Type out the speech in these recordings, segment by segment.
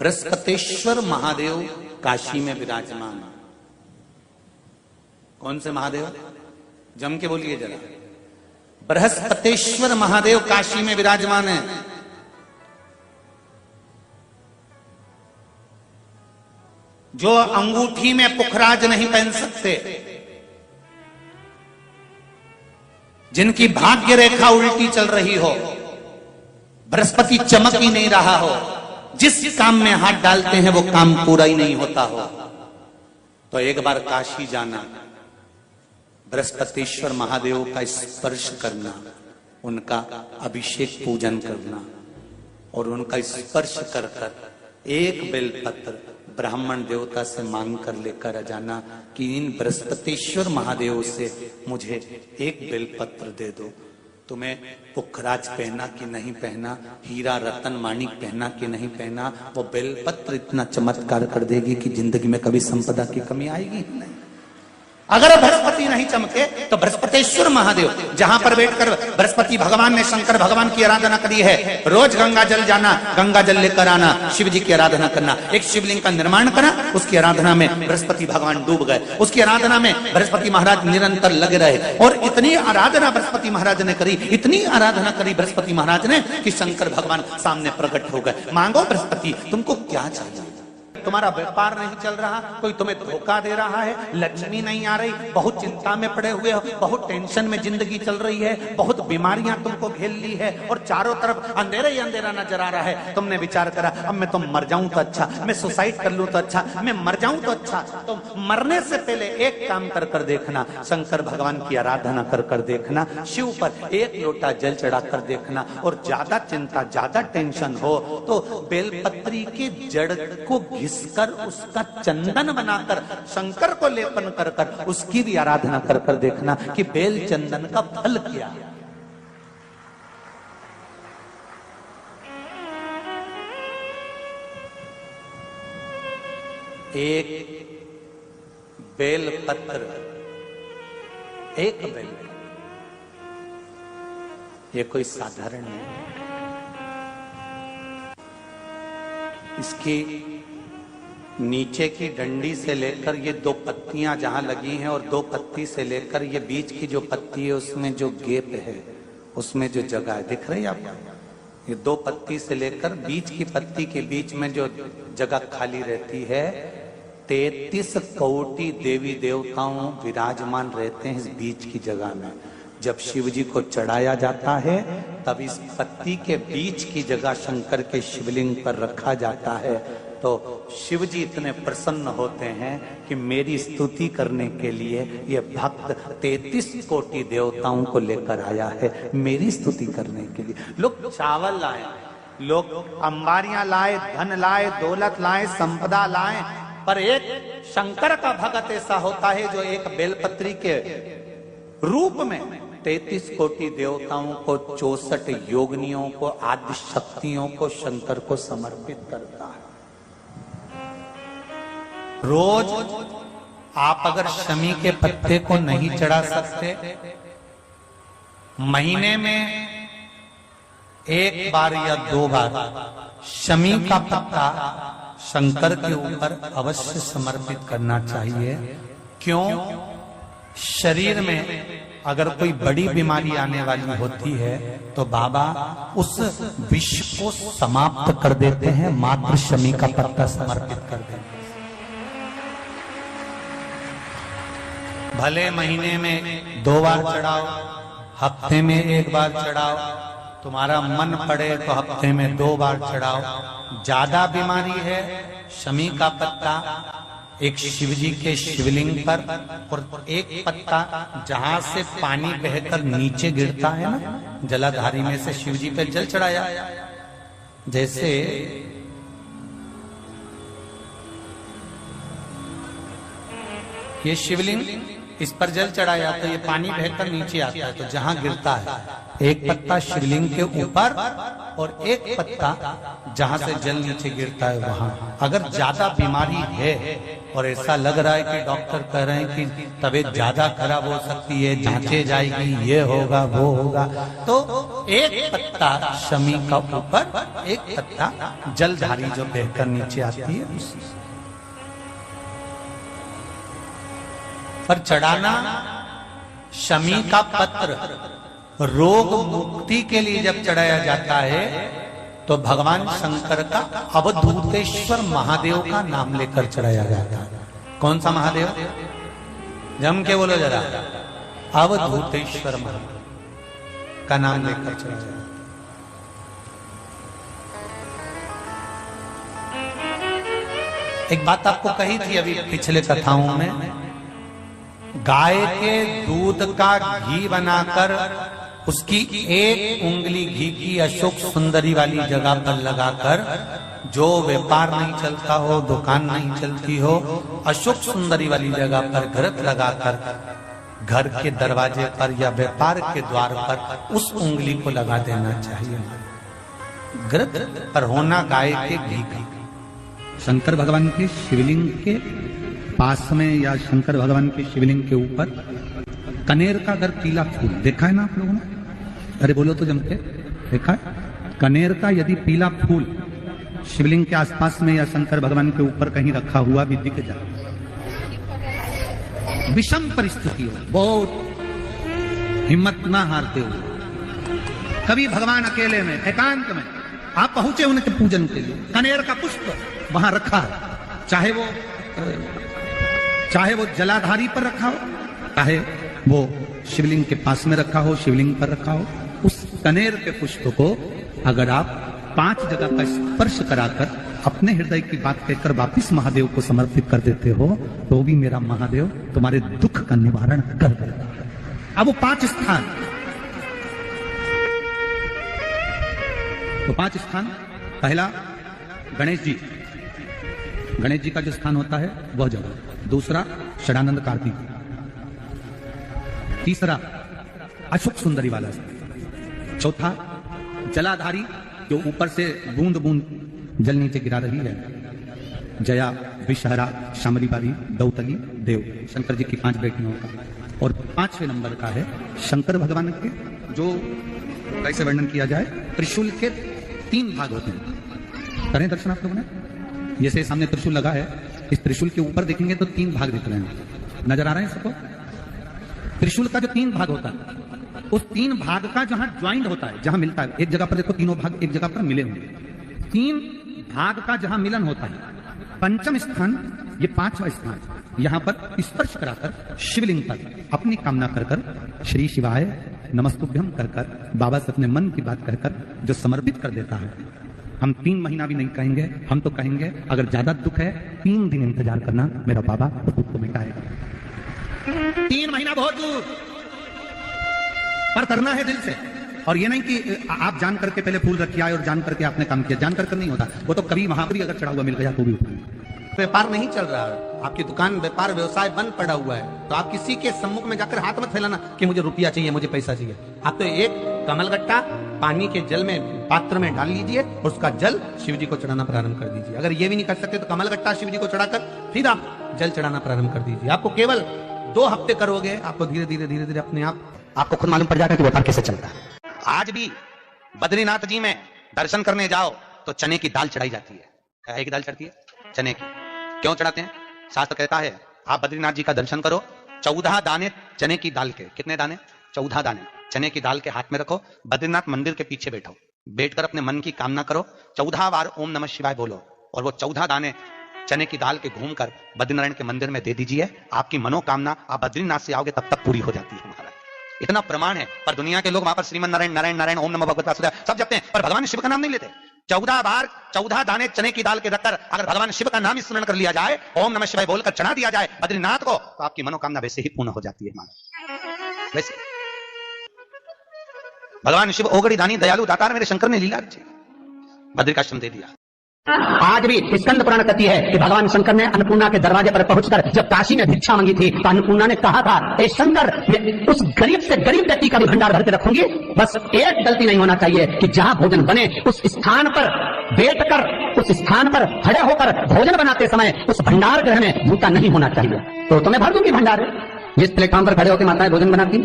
बृहस्पतेश्वर महादेव काशी में विराजमान। कौन से महादेव? जम के बोलिए जरा। बृहस्पतेश्वर महादेव काशी में विराजमान है। जो अंगूठी में पुखराज नहीं पहन सकते, जिनकी भाग्य रेखा उल्टी चल रही हो, बृहस्पति चमक ही नहीं रहा हो, जिस काम में हाथ डालते हैं वो काम पूरा ही नहीं होता हो, तो एक बार काशी जाना, बृहस्पतेश्वर महादेव का स्पर्श करना, उनका अभिषेक पूजन करना और उनका स्पर्श कर कर एक बेलपत्र ब्राह्मण देवता से मांग कर लेकर जाना कि इन बृहस्पतेश्वर महादेव से मुझे एक बेलपत्र दे दो। तुम्हें पुखराज पहना कि नहीं पहना, हीरा रतन माणिक पहना कि नहीं पहना, वो बेलपत्र इतना चमत्कार कर देगी कि जिंदगी में कभी संपदा की कमी आएगी नहीं। अगर बृहस्पति नहीं चमके तो बृहस्पतेश्वर महादेव, जहां पर बैठकर बृहस्पति भगवान ने शंकर भगवान की आराधना करी है, रोज गंगा जल जाना, गंगा जल लेकर आना, शिव जी की आराधना करना, एक शिवलिंग का निर्माण करा, उसकी आराधना में बृहस्पति भगवान डूब गए, उसकी आराधना में बृहस्पति महाराज निरंतर लगे रहे और इतनी आराधना बृहस्पति महाराज ने करी, इतनी आराधना करी बृहस्पति महाराज ने कि शंकर भगवान सामने प्रकट हो गए। मांगो बृहस्पति, तुमको क्या चाहिए? तुम्हारा व्यापार नहीं चल रहा, कोई तुम्हें धोखा दे रहा है, लक्ष्मी नहीं आ रही, बहुत चिंता में पड़े हुए हो, बहुत टेंशन में जिंदगी चल रही है, बहुत बीमारियां तुमको घेर ली है और चारों तरफ अंधेरा ही अंधेरा नजर आ रहा है। तुमने विचार करा अब मैं तो मर जाऊं तो अच्छा, मैं सुसाइड कर लूं तो अच्छा, मैं मर जाऊं तो अच्छा। तो मरने से पहले एक काम कर कर देखना, शंकर भगवान की आराधना कर कर देखना, शिव पर एक लोटा जल चढ़ा कर देखना, और ज्यादा चिंता ज्यादा टेंशन हो तो बेलपत्री के जड़ को कर उसका चंदन बनाकर शंकर को लेपन कर कर उसकी भी आराधना कर कर देखना कि बेल चंदन का फल क्या है। एक बेल पत्र, एक बेल, ये कोई साधारण नहीं। इसकी नीचे की डंडी से लेकर ये दो पत्तियां जहां लगी हैं और दो पत्ती से लेकर ये बीच की जो पत्ती है उसमें जो गैप है, उसमें जो जगह है, दिख रही है आपको? ये दो पत्ती से लेकर बीच की पत्ती के बीच में जो जगह खाली रहती है, 33 कोटि देवी देवताओं विराजमान रहते हैं इस बीच की जगह में। जब शिव जी को चढ़ाया जाता है तब इस पत्ती के बीच की जगह शंकर के शिवलिंग पर रखा जाता है, तो शिव जी इतने प्रसन्न होते हैं कि मेरी स्तुति करने के लिए ये भक्त 33 कोटि देवताओं को लेकर आया है, मेरी स्तुति करने के लिए। लोग चावल लाए, लोग अंबारियां लाए, धन लाए, दौलत लाए, संपदा लाए, पर एक शंकर का भक्त ऐसा होता है जो एक बेलपत्री के रूप में 33 कोटि देवताओं को, 64 योगिनियों को, आदि शक्तियों को शंकर को समर्पित करता है। रोज आप अगर शमी के पत्ते को नहीं चढ़ा सकते, महीने में एक बार या 2 बार शमी का पत्ता शंकर के ऊपर अवश्य समर्पित करना चाहिए। क्यों? शरीर में अगर कोई बड़ी बीमारी आने वाली होती है तो बाबा उस विष को समाप्त कर देते हैं, मात्र शमी का पत्ता समर्पित कर देते हैं। भले महीने में 2 बार चढ़ाओ, हफ्ते में 1 बार चढ़ाओ, तुम्हारा मन पड़े तो हफ्ते में 2 बार चढ़ाओ। ज्यादा बीमारी है, शमी का पत्ता एक शिवजी के शिवलिंग पर और एक पत्ता जहां से पानी बहकर नीचे गिरता है ना, जलाधारी में से शिवजी पे जल चढ़ाया। जैसे ये शिवलिंग, इस पर जल चढ़ाया तो ये पानी बहकर नीचे आता है, तो जहां गिरता है एक पत्ता शिवलिंग के ऊपर और एक पत्ता जहां से जल नीचे गिरता है वहां। अगर ज्यादा बीमारी है और ऐसा लग रहा है कि डॉक्टर कह रहे हैं कि तबीयत ज्यादा खराब हो सकती है, जांचे जाएगी, ये होगा वो होगा, तो एक पत्ता शमी का ऊपर, एक पत्ता जलधारी जो बहकर नीचे आती है पर चढ़ाना। शमी का पत्र रोग मुक्ति के लिए जब चढ़ाया जाता है तो भगवान शंकर का अवधूतेश्वर महादेव का नाम लेकर चढ़ाया जाता है। कौन सा महादेव? जम के बोलो जरा। अवधूतेश्वर महादेव का नाम लेकर चढ़ाया जाता है। एक बात आपको कही थी अभी पिछले कथाओं में, गाय के दूध का घी बनाकर उसकी एक उंगली घी की अशोक सुंदरी वाली जगह पर लगाकर, जो व्यापार नहीं चलता हो, दुकान नहीं चलती हो, अशोक सुंदरी वाली जगह पर घृत लगाकर घर के दरवाजे पर या व्यापार के द्वार पर उस उंगली को लगा देना चाहिए। घृत पर होना गाय के घी का। शंकर भगवान के शिवलिंग के पास में या शंकर भगवान के शिवलिंग के ऊपर कनेर का अगर पीला फूल देखा है ना आप लोगों ने? अरे बोलो तो जमके, देखा है? कनेर का यदि पीला फूल शिवलिंग के आसपास में या शंकर भगवान के ऊपर कहीं रखा हुआ भी दिख जाए, विषम परिस्थिति हो, बहुत हिम्मत ना हारते हुए कभी भगवान अकेले में एकांत में आप पहुंचे उनके पूजन के लिए, कनेर का पुष्प वहां रखा है, चाहे वो जलाधारी पर रखा हो, चाहे वो शिवलिंग के पास में रखा हो, शिवलिंग पर रखा हो, उस कनेर के पुष्प को अगर आप 5 जगह का स्पर्श कराकर अपने हृदय की बात कहकर वापिस महादेव को समर्पित कर देते हो तो भी मेरा महादेव तुम्हारे दुख का निवारण कर देगा। अब वो 5 स्थान, तो 5 स्थान, पहला गणेश जी, गणेश जी का जो स्थान होता है वह जगह। दूसरा षडानंद कार्तिक, तीसरा अशोक सुंदरी वाला स्थान, चौथा जलाधारी जो ऊपर से बूंद बूंद जल नीचे गिरा रही है, जया, विषहरा, शामलीबारी, दौतली, देव, शंकर जी की 5 बेटियों का। और 5वें नंबर का है शंकर भगवान के, जो कैसे वर्णन किया जाए, त्रिशूल के 3 भाग होते हैं। करें दर्शन आप लोगों ने? जैसे सामने त्रिशूल लगा है, इस त्रिशूल के ऊपर देखेंगे तो 3 भाग दिख रहे हैं, नजर आ रहे हैं सबको? त्रिशूल का जो 3 भाग होता है, उस 3 भाग का जहां ज्वाइंट होता है, जहां मिलता है, एक जगह पर देखो तीनों भाग एक जगह पर मिले होंगे, 3 भाग का जहां मिलन होता है, 5वां स्थान, ये 5वां स्थान, यहां पर स्पर्श कराकर शिवलिंग पर अपनी कामना कर श्री शिवाय नमस्तुभ्यम कर बाबा से अपने मन की बात कहकर जो समर्पित कर देता है। हम 3 महीना भी नहीं कहेंगे, हम तो कहेंगे अगर ज्यादा दुख है 3 दिन इंतजार करना, मेरा बाबा तो दुख को मिटाएगा। 3 महीना बहुत दूर, पर करना है दिल से। और ये नहीं कि आप जान करके पहले फूल रखिए और जान करके आपने काम किया, जान करके नहीं होता, वो तो कभी वहां पर अगर चढ़ा हुआ मिल गया तो भी उठाएंगे। व्यापार नहीं चल रहा है, आपकी दुकान व्यापार व्यवसाय बंद पड़ा हुआ है, तो आप किसी के सम्मुख में जाकर हाथ मत फैलाना कि मुझे रुपया चाहिए, मुझे पैसा चाहिए। आप तो एक कमलगट्टा पानी के जल में पात्र में डाल लीजिए और उसका जल शिव जी को चढ़ाना प्रारंभ कर दीजिए। अगर ये भी नहीं कर सकते तो कमलगट्टा शिव जी को चढ़ाकर फिर आप जल चढ़ाना प्रारंभ कर दीजिए। आपको केवल 2 हफ्ते करोगे, आपको धीरे धीरे अपने आप आपको खुद मालूम पड़ जाएगा कि व्यापार कैसे चलता है। आज भी बद्रीनाथ जी में दर्शन करने जाओ तो चने की दाल चढ़ाई जाती है। क्या की दाल चढ़ती है? चने की। क्यों चढ़ाते हैं? शास्त्र कहता है आप बद्रीनाथ जी का दर्शन करो, 14 दाने चने की दाल के, कितने दाने? 14 दाने चने की दाल के हाथ में रखो, बद्रीनाथ मंदिर के पीछे बैठो, बैठकर अपने मन की कामना करो, 14 बार ओम नमः शिवाय बोलो और वो 14 दाने चने की दाल के घूमकर बद्रीनारायण के मंदिर में दे दीजिए। आपकी मनोकामना, आप बद्रीनाथ से आओगे तब तक पूरी हो जाती है महाराज। इतना प्रमाण है। पर दुनिया के लोग वहां पर श्रीमन नारायण नारायण नारायण ओम नमः भगवते वासुदेवाय सब जपते हैं, पर भगवान शिव का नाम नहीं लेते। 14 बार 14 दाने चने की दाल के रखकर अगर भगवान शिव का नाम स्मरण कर लिया जाए, ओम नमः शिवाय बोलकर चढ़ा दिया जाए बद्रीनाथ को, तो आपकी मनोकामना वैसे ही पूर्ण हो जाती है महाराज। वैसे भगवान शिव ओगड़ी दानी दयालु दातार मेरे शंकर ने लीला रची, बद्रिकाश्रम दे दिया। आज भी स्कंद पुराण कहती है कि भगवान शंकर ने अन्नपूर्णा के दरवाजे पर पहुंचकर जब काशी में भिक्षा मांगी थी तो अन्नपूर्णा ने कहा था, ए शंकर, मैं उस गरीब से गरीब व्यक्ति का भी भंडार भर के रखूंगी, बस एक गलती नहीं होना चाहिए कि जहां भोजन बने उस स्थान पर बैठकर, उस स्थान पर खड़े होकर भोजन बनाते समय उस भंडार गृह में जूता नहीं होना चाहिए। तो तुम्हें भर दूंगी भंडार। जिस प्लेटफॉर्म पर खड़े होकर माताएं भोजन बनाती,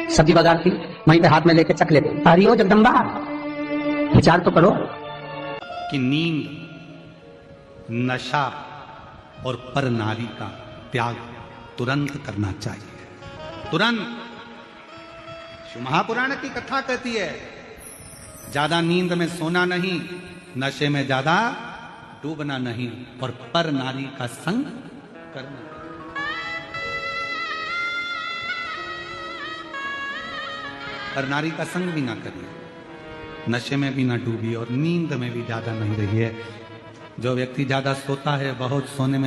सब्जी बाजार थी, वहीं पे हाथ में लेके चख लेते, अरे ओ जगदम्बा, विचार तो करो कि नींद, नशा और पर नारी का त्याग तुरंत करना चाहिए, तुरंत। शिव महापुराण की कथा कहती है, ज्यादा नींद में सोना नहीं, नशे में ज्यादा डूबना नहीं, और पर नारी का संग करना। पर नारी का संग भी ना करिए, नशे में भी ना डूबिए और नींद में भी ज्यादा नहीं रहिए। जो व्यक्ति ज्यादा सोता है, बहुत सोने में